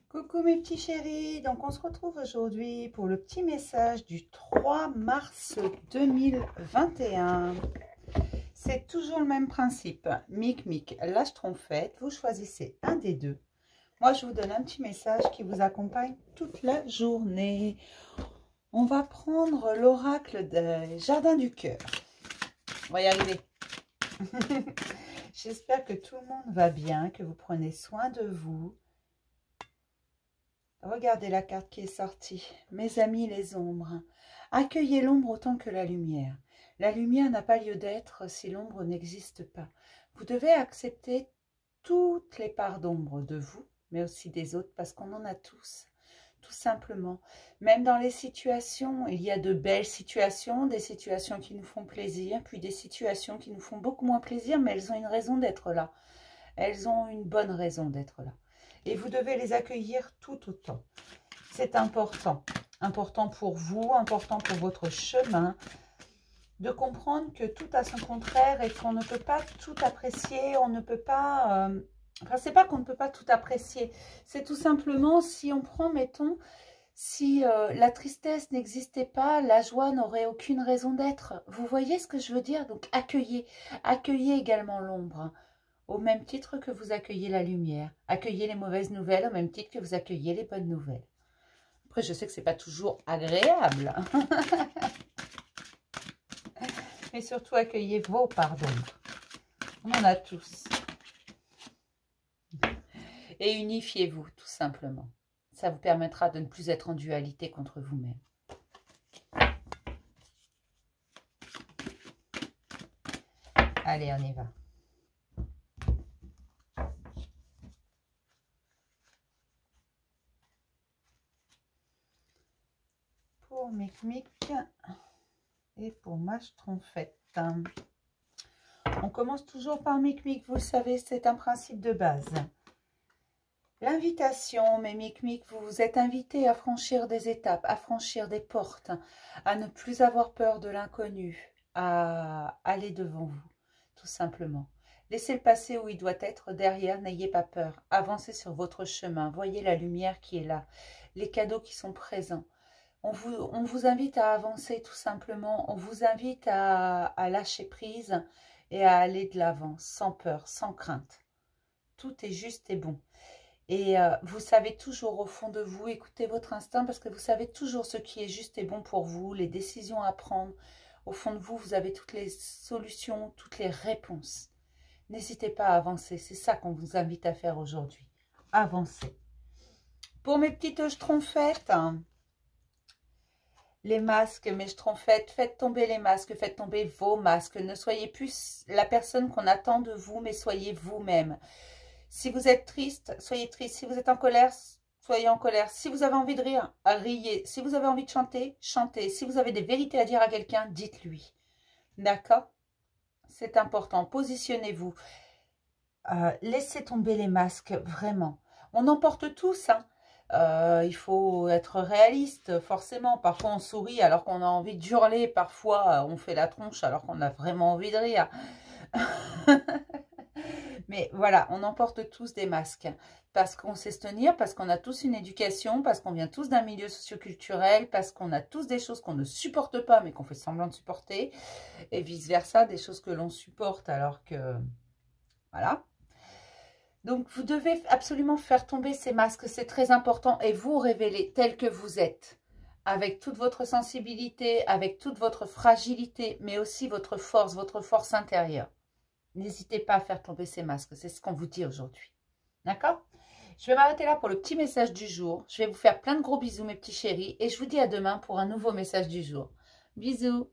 Coucou mes petits chéris, donc on se retrouve aujourd'hui pour le petit message du 3 mars 2021. C'est toujours le même principe, Mic, la Schtroumpfette, vous choisissez un des deux. Moi je vous donne un petit message qui vous accompagne toute la journée. On va prendre l'oracle des jardins du cœur. On va y arriver. J'espère que tout le monde va bien, que vous prenez soin de vous. Regardez la carte qui est sortie. Mes amis, les ombres. Accueillez l'ombre autant que la lumière. La lumière n'a pas lieu d'être si l'ombre n'existe pas. Vous devez accepter toutes les parts d'ombre de vous, mais aussi des autres, parce qu'on en a tous, tout simplement. Même dans les situations, il y a de belles situations, des situations qui nous font plaisir, puis des situations qui nous font beaucoup moins plaisir, mais elles ont une raison d'être là. Elles ont une bonne raison d'être là. Et vous devez les accueillir tout autant. C'est important. Important pour vous, important pour votre chemin. De comprendre que tout a son contraire et qu'on ne peut pas tout apprécier. On ne peut pas... Enfin, c'est pas qu'on ne peut pas tout apprécier. C'est tout simplement, si on prend, mettons, si la tristesse n'existait pas, la joie n'aurait aucune raison d'être. Vous voyez ce que je veux dire? Donc, accueillez. Accueillez également l'ombre. Au même titre que vous accueillez la lumière. Accueillez les mauvaises nouvelles au même titre que vous accueillez les bonnes nouvelles. Après, je sais que ce n'est pas toujours agréable. Mais surtout, accueillez vos parts d'ombre. On en a tous. Et unifiez-vous, tout simplement. Ça vous permettra de ne plus être en dualité contre vous-même. Allez, on y va. Pour Mic et pour ma Schtroumpfette. On commence toujours par Mic, vous le savez, c'est un principe de base. L'invitation, mes Mic, vous vous êtes invités à franchir des étapes, à franchir des portes, à ne plus avoir peur de l'inconnu, à aller devant vous, tout simplement. Laissez le passé où il doit être, derrière, n'ayez pas peur. Avancez sur votre chemin, voyez la lumière qui est là, les cadeaux qui sont présents. On vous invite à avancer tout simplement, on vous invite à lâcher prise et à aller de l'avant, sans peur, sans crainte. Tout est juste et bon. Et vous savez toujours au fond de vous, écoutez votre instinct parce que vous savez toujours ce qui est juste et bon pour vous, les décisions à prendre. Au fond de vous, vous avez toutes les solutions, toutes les réponses. N'hésitez pas à avancer, c'est ça qu'on vous invite à faire aujourd'hui. Avancez. Pour mes petites Schtroumpfettes, les masques, mes Schtroumpfettes, faites tomber les masques, faites tomber vos masques. Ne soyez plus la personne qu'on attend de vous, mais soyez vous-même. Si vous êtes triste, soyez triste. Si vous êtes en colère, soyez en colère. Si vous avez envie de rire, riez. Si vous avez envie de chanter, chantez. Si vous avez des vérités à dire à quelqu'un, dites-lui. D'accord? C'est important. Positionnez-vous. Laissez tomber les masques, vraiment. On en porte tous, hein. Il faut être réaliste, forcément. Parfois, on sourit alors qu'on a envie de hurler. Parfois, on fait la tronche alors qu'on a vraiment envie de rire. Mais voilà, on en porte tous des masques. Parce qu'on sait se tenir, parce qu'on a tous une éducation, parce qu'on vient tous d'un milieu socioculturel, parce qu'on a tous des choses qu'on ne supporte pas, mais qu'on fait semblant de supporter. Et vice-versa, des choses que l'on supporte alors que... Voilà. Donc, vous devez absolument faire tomber ces masques, c'est très important, et vous révéler tel que vous êtes, avec toute votre sensibilité, avec toute votre fragilité, mais aussi votre force intérieure. N'hésitez pas à faire tomber ces masques, c'est ce qu'on vous dit aujourd'hui. D'accord? Je vais m'arrêter là pour le petit message du jour. Je vais vous faire plein de gros bisous, mes petits chéris, et je vous dis à demain pour un nouveau message du jour. Bisous!